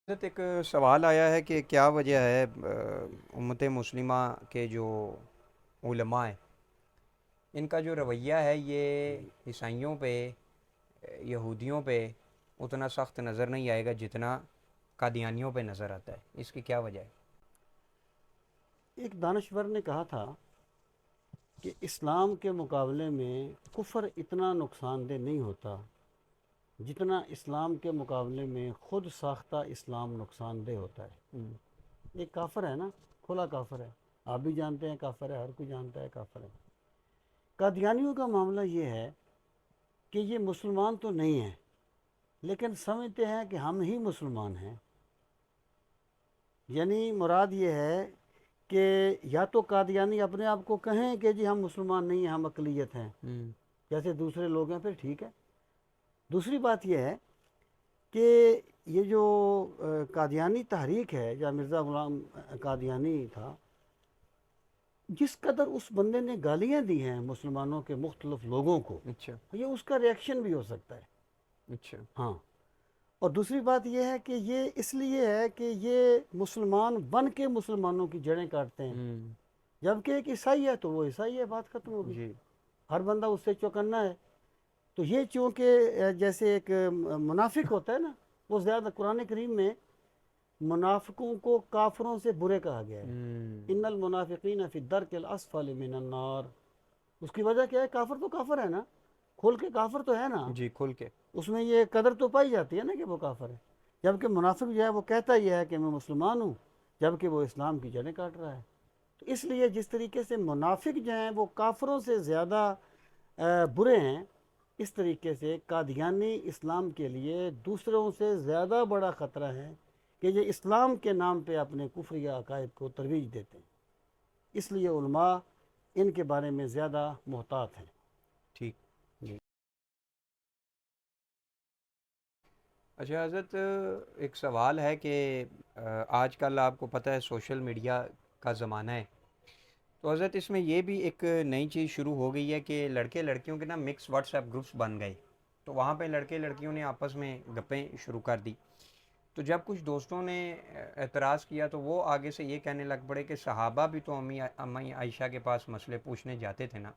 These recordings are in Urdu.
حضرت ایک سوال آیا ہے کہ کیا وجہ ہے امت مسلمہ کے جو علماء ہیں ان کا جو رویہ ہے یہ عیسائیوں پہ یہودیوں پہ اتنا سخت نظر نہیں آئے گا جتنا قادیانیوں پہ نظر آتا ہے، اس کی کیا وجہ ہے؟ ایک دانشور نے کہا تھا کہ اسلام کے مقابلے میں کفر اتنا نقصان دہ نہیں ہوتا جتنا اسلام کے مقابلے میں خود ساختہ اسلام نقصان دہ ہوتا ہے۔ ایک کافر ہے نا، کھلا کافر ہے، آپ بھی جانتے ہیں کافر ہے، ہر کوئی جانتا ہے کافر ہے۔ قادیانیوں کا معاملہ یہ ہے کہ یہ مسلمان تو نہیں ہیں لیکن سمجھتے ہیں کہ ہم ہی مسلمان ہیں، یعنی مراد یہ ہے کہ یا تو قادیانی اپنے آپ کو کہیں کہ جی ہم مسلمان نہیں ہیں، ہم اقلیت ہیں جیسے دوسرے لوگ ہیں، پھر ٹھیک ہے۔ دوسری بات یہ ہے کہ یہ جو قادیانی تحریک ہے، یا مرزا غلام قادیانی تھا، جس قدر اس بندے نے گالیاں دی ہیں مسلمانوں کے مختلف لوگوں کو، اچھا یہ اس کا ریئیکشن بھی ہو سکتا ہے۔ اچھا ہاں، اور دوسری بات یہ ہے کہ یہ اس لیے ہے کہ یہ مسلمان بن کے مسلمانوں کی جڑیں کاٹتے ہیں، جبکہ ایک عیسائی ہے تو وہ عیسائی ہے، بات ختم ہوگی، جی ہر بندہ اس سے چوکنا ہے۔ تو یہ چونکہ جیسے ایک منافق ہوتا ہے نا، وہ زیادہ قرآن کریم میں منافقوں کو کافروں سے برے کہا گیا ہے، ان المنافقین فی الدرک الاسفل من النار۔ اس کی وجہ کیا ہے؟ کافر تو کافر ہے نا، کھول کے کافر تو ہے نا، جی کھل کے اس میں یہ قدر تو پائی جاتی ہے نا کہ وہ کافر ہے۔ جبکہ منافق جو ہے وہ کہتا یہ ہے کہ میں مسلمان ہوں، جبکہ وہ اسلام کی جڑیں کاٹ رہا ہے۔ تو اس لیے جس طریقے سے منافق جو ہیں وہ کافروں سے زیادہ برے ہیں، اس طریقے سے قادیانی اسلام کے لیے دوسروں سے زیادہ بڑا خطرہ ہے کہ یہ اسلام کے نام پہ اپنے کفری عقائد کو ترویج دیتے ہیں۔ اس لیے علماء ان کے بارے میں زیادہ محتاط ہیں۔ ٹھیک جی۔ اچھا حضرت، ایک سوال ہے کہ آج کل آپ کو پتہ ہے سوشل میڈیا کا زمانہ ہے، تو حضرت اس میں یہ بھی ایک نئی چیز شروع ہو گئی ہے کہ لڑکے لڑکیوں کے نا مکس واٹس ایپ گروپس بن گئے، تو وہاں پہ لڑکے لڑکیوں نے آپس میں گپیں شروع کر دی۔ تو جب کچھ دوستوں نے اعتراض کیا تو وہ آگے سے یہ کہنے لگ پڑے کہ صحابہ بھی تو امی عائشہ کے پاس مسئلے پوچھنے جاتے تھے نا۔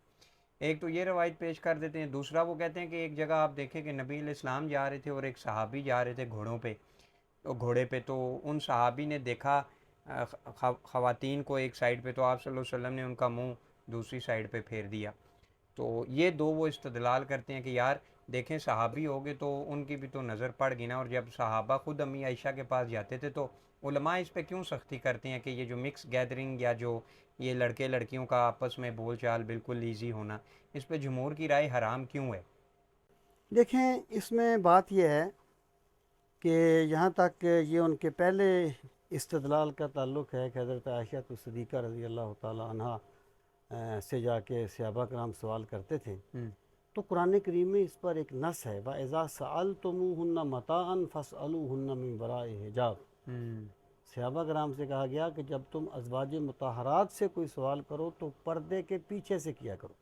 ایک تو یہ روایت پیش کر دیتے ہیں، دوسرا وہ کہتے ہیں کہ ایک جگہ آپ دیکھیں کہ نبی علیہ السلام جا رہے تھے اور ایک صحابی جا رہے تھے گھوڑے پہ، تو ان صحابی نے دیکھا خواتین کو ایک سائڈ پہ، تو آپ صلی اللہ علیہ وسلم نے ان کا منہ دوسری سائڈ پہ پھیر دیا۔ تو یہ دو وہ استدلال کرتے ہیں کہ یار دیکھیں صحابی ہوگے تو ان کی بھی تو نظر پڑ گئی نا، اور جب صحابہ خود امی عائشہ کے پاس جاتے تھے تو علماء اس پہ کیوں سختی کرتے ہیں کہ یہ جو مکس گیدرنگ یا جو یہ لڑکے لڑکیوں کا آپس میں بول چال بالکل ایزی ہونا، اس پہ جمہور کی رائے حرام کیوں ہے؟ دیکھیں، اس میں بات یہ ہے کہ یہاں تک یہ ان کے پہلے استدلال کا تعلق ہے کہ حضرت عائشہ صدیقہ رضی اللہ تعالی عنہ سے جا کے صحابہ کرام سوال کرتے تھے، تو قرآن کریم میں اس پر ایک نص ہے، وَإِذَا سَأَلْتُمُوهُنَّ مَتَاعًا فَاسْأَلُوهُنَّ مِن وَرَاءِ حجاب۔ صحابہ کرام سے کہا گیا کہ جب تم ازواج مطہرات سے کوئی سوال کرو تو پردے کے پیچھے سے کیا کرو۔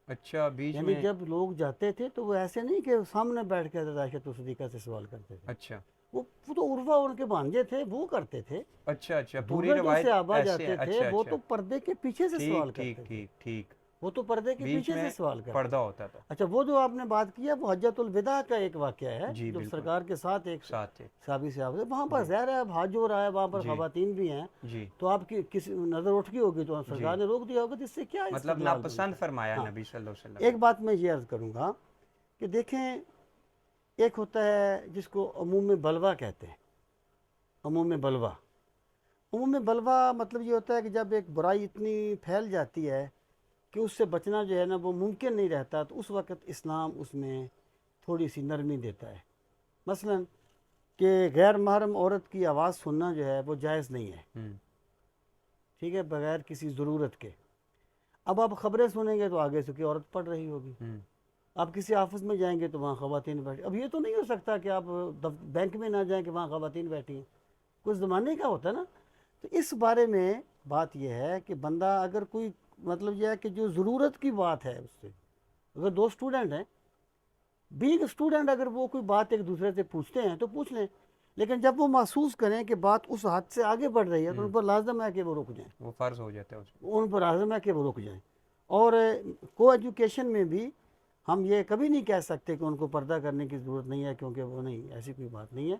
اچھا بیچ یعنی میں؟ جب لوگ جاتے تھے تو وہ ایسے نہیں کہ سامنے بیٹھ کے حضرت عائشہ صدیقہ سے سوال کرتے تھے، اچھا وہ تو عرفہ ان کے بھانجے تھے، وہ کرتے تھے۔ اچھا اچھا پوری دوسرے جو روایت صحابہ ایسے ہے، جاتے تھے اچھا وہ اچھا، تو پردے کے پیچھے سے ٹھیک سوال ٹھیک کرتے تھے، ٹھیک ٹھیک، وہ تو پردے کے بیچ پیچھے میں سے سوال کرتے پردہ تھے۔ ہوتا تھا۔ اچھا، وہ جو آپ نے بات کی ہے وہ حجۃ الوداع کا ایک واقعہ ہے، جی جو بالکل، سرکار کے ساتھ ایک ساتھ تھے۔ صحابی صاحب تھے، وہاں پر جی ظاہر ہے اب حج ہو رہا ہے، وہاں پر جی خواتین بھی ہیں، جی تو آپ کی کسی نظر اٹھ گئی ہوگی تو جی، سرکار نے روک دیا ہوگا، تو اس سے کیا مطلب استدلال ناپسند بنتا ہے؟ فرمایا ہاں، نبی صلی اللہ علیہ وسلم ایک نے۔ بات میں یہ عرض کروں گا کہ دیکھیں، ایک ہوتا ہے جس کو عموم بلوہ کہتے ہیں، عموم بلوہ۔ عموم بلوہ مطلب یہ ہوتا ہے کہ جب ایک برائی اتنی پھیل جاتی ہے کہ اس سے بچنا جو ہے نا وہ ممکن نہیں رہتا، تو اس وقت اسلام اس میں تھوڑی سی نرمی دیتا ہے۔ مثلا کہ غیر محرم عورت کی آواز سننا جو ہے وہ جائز نہیں ہے، ہوں ٹھیک ہے، بغیر کسی ضرورت کے۔ اب آپ خبریں سنیں گے تو آگے سے کوئی عورت پڑھ رہی ہوگی، ہوں آپ کسی آفس میں جائیں گے تو وہاں خواتین بیٹھی، اب یہ تو نہیں ہو سکتا کہ آپ بینک میں نہ جائیں کہ وہاں خواتین بیٹھی ہیں، کچھ زمانے کا ہوتا ہے نا۔ تو اس بارے میں بات یہ ہے کہ بندہ اگر کوئی مطلب یہ ہے کہ جو ضرورت کی بات ہے، اس سے اگر دو اسٹوڈنٹ ہیں، بینگ اسٹوڈنٹ، اگر وہ کوئی بات ایک دوسرے سے پوچھتے ہیں تو پوچھ لیں، لیکن جب وہ محسوس کریں کہ بات اس حد سے آگے بڑھ رہی ہے تو ان پر لازم ہے کہ وہ رک جائیں، وہ فرض ہو جاتا ہے اس میں. ان پر لازم ہے کہ وہ رک جائیں. اور کو ایجوکیشن میں بھی ہم یہ کبھی نہیں کہہ سکتے کہ ان کو پردہ کرنے کی ضرورت نہیں ہے، کیونکہ وہ نہیں، ایسی کوئی بات نہیں ہے.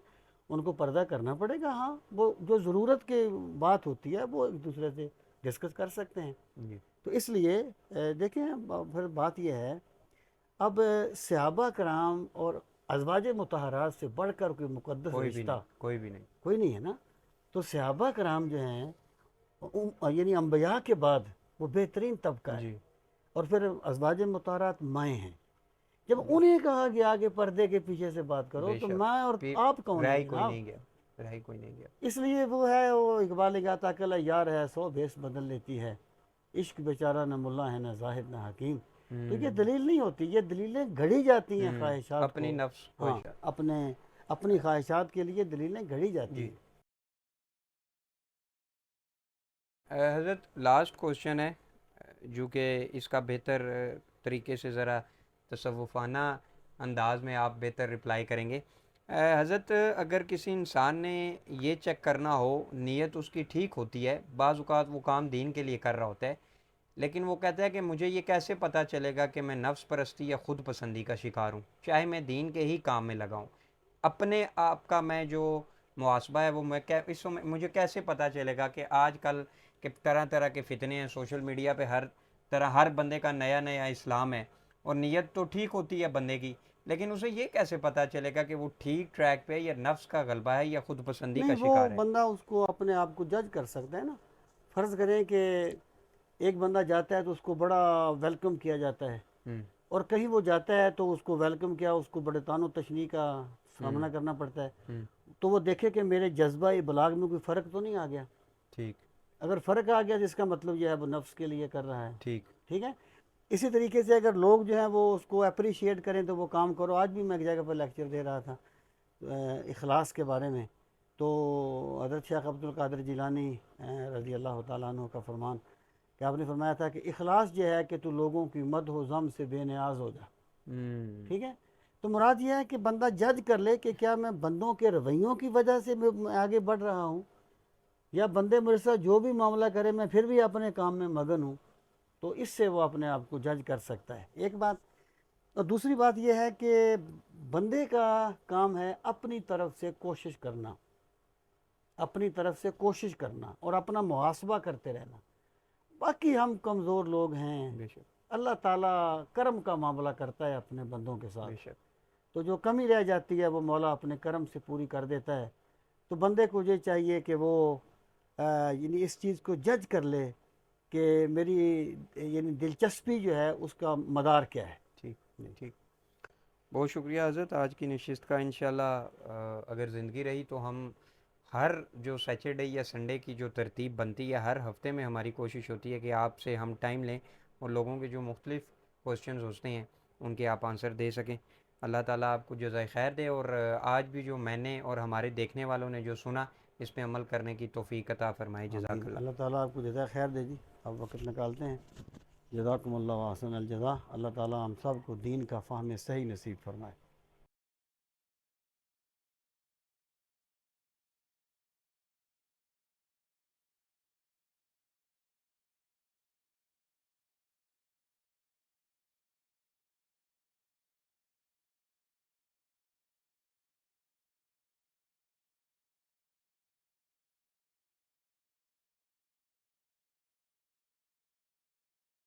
ان کو پردہ کرنا پڑے گا. ہاں وہ جو ضرورت کی بات ہوتی ہے وہ ایک دوسرے سے ڈسکس کر سکتے ہیں. جی. تو اس لیے دیکھیں پھر بات یہ ہے، اب صحابہ کرام اور ازواج مطہرات سے بڑھ کر کوئی مقدس کوئی بھی نہیں، رشتہ کوئی بھی نہیں. کوئی نہیں ہے نا. تو صحابہ کرام جو ہیں یعنی انبیاء کے بعد وہ بہترین طبقہ ہے. جی. اور پھر ازواج مطہرات مائیں ہیں. جب انہیں کہا گیا کہ پردے کے پیچھے سے بات کرو بے تو شک. ماں اور آپ کون رہ ہیں ہی کوئی جناب؟ نہیں گیا، رہ ہی کوئی نہیں گیا. اس لیے وہ ہے، وہ اقبال نے کہا تھا کہ یار ہے 100 بھیس بدل لیتی ہے، عشق بیچارہ نہ ملا ہے نہ زاہد نہ حکیم. تو یہ دلیل نہیں ہوتی، یہ دلیلیں گھڑی جاتی ہیں خواہشات اپنی کو. نفس ہاں خواہشات. اپنی خواہشات کے لیے دلیلیں گھڑی جاتی جی. ہیں. حضرت لاسٹ کوشچن ہے جو کہ اس کا بہتر طریقے سے ذرا تصوفانہ انداز میں آپ بہتر رپلائی کریں گے. حضرت اگر کسی انسان نے یہ چیک کرنا ہو، نیت اس کی ٹھیک ہوتی ہے، بعض اوقات وہ کام دین کے لیے کر رہا ہوتا ہے، لیکن وہ کہتا ہے کہ مجھے یہ کیسے پتہ چلے گا کہ میں نفس پرستی یا خود پسندی کا شکار ہوں، چاہے میں دین کے ہی کام میں لگاؤں، اپنے آپ کا میں جو محاسبہ ہے وہ اس میں مجھے کیسے پتہ چلے گا کہ آج کل کہ طرح طرح کے فتنے ہیں سوشل میڈیا پہ، ہر طرح ہر بندے کا نیا نیا اسلام ہے، اور نیت تو ٹھیک ہوتی ہے بندے کی، لیکن اسے یہ کیسے پتہ چلے گا کہ وہ ٹھیک ٹریک پہ یا نفس کا غلبہ ہے یا خود پسندی کا نہیں، وہ شکار ہے؟ بندہ اس کو اپنے آپ کو جج کر سکتا ہے نا. فرض کریں کہ ایک بندہ جاتا ہے تو اس کو بڑا ویلکم کیا جاتا ہے، ہوں. اور کہیں وہ جاتا ہے تو اس کو ویلکم کیا اس کو بڑے تان و تشنیع کا ہوں. سامنا کرنا پڑتا ہے. ہوں. تو وہ دیکھے کہ میرے جذبہ ابلاغ میں کوئی فرق تو نہیں آ گیا. ٹھیک. اگر فرق آ گیا تو اس کا مطلب یہ ہے وہ نفس کے لیے کر رہا ہے. ٹھیک. ٹھیک ہے. اسی طریقے سے اگر لوگ جو ہیں وہ اس کو اپریشیٹ کریں تو وہ کام کرو. آج بھی میں ایک جگہ پر لیکچر دے رہا تھا اخلاص کے بارے میں، تو حضرت شیخ عبد القادر جیلانی رضی اللہ تعالیٰ عنہ کا فرمان کہ آپ نے فرمایا تھا کہ اخلاص یہ ہے کہ تو لوگوں کی مدح و ذم سے بے نیاز ہو جا. ٹھیک ہے. تو مراد یہ ہے کہ بندہ جج کر لے کہ کیا میں بندوں کے رویوں کی وجہ سے میں آگے بڑھ رہا ہوں، یا بندے میرے ساتھ جو بھی معاملہ کرے میں پھر بھی اپنے کام میں مگن ہوں. تو اس سے وہ اپنے آپ کو جج کر سکتا ہے، ایک بات. اور دوسری بات یہ ہے کہ بندے کا کام ہے اپنی طرف سے کوشش کرنا، اپنی طرف سے کوشش کرنا اور اپنا محاسبہ کرتے رہنا. باقی ہم کمزور لوگ ہیں، بے شک. اللہ تعالیٰ کرم کا معاملہ کرتا ہے اپنے بندوں کے بے ساتھ. شک. تو جو کمی رہ جاتی ہے وہ مولا اپنے کرم سے پوری کر دیتا ہے. تو بندے کو یہ چاہیے کہ وہ یعنی اس چیز کو جج کر لے کہ میری یعنی دلچسپی جو ہے اس کا مدار کیا ہے. ٹھیک. ٹھیک. بہت شکریہ حضرت آج کی نشست کا. انشاءاللہ اگر زندگی رہی تو ہم ہر جو سیچرڈے یا سنڈے کی جو ترتیب بنتی ہے، ہر ہفتے میں ہماری کوشش ہوتی ہے کہ آپ سے ہم ٹائم لیں اور لوگوں کے جو مختلف کوسچنز ہوتے ہیں ان کے آپ آنسر دے سکیں. اللہ تعالیٰ آپ کو جزائے خیر دے، اور آج بھی جو میں نے اور ہمارے دیکھنے والوں نے جو سنا اس پہ عمل کرنے کی توفیق عطا فرمائے. آمین. جزاک اللہ. اللہ تعالیٰ آپ کو جزائے خیر دے جی. آپ وقت نکالتے ہیں. جزاکم اللہ احسن الجزا. اللہ تعالیٰ ہم سب کو دین کا فہم صحیح نصیب فرمائے.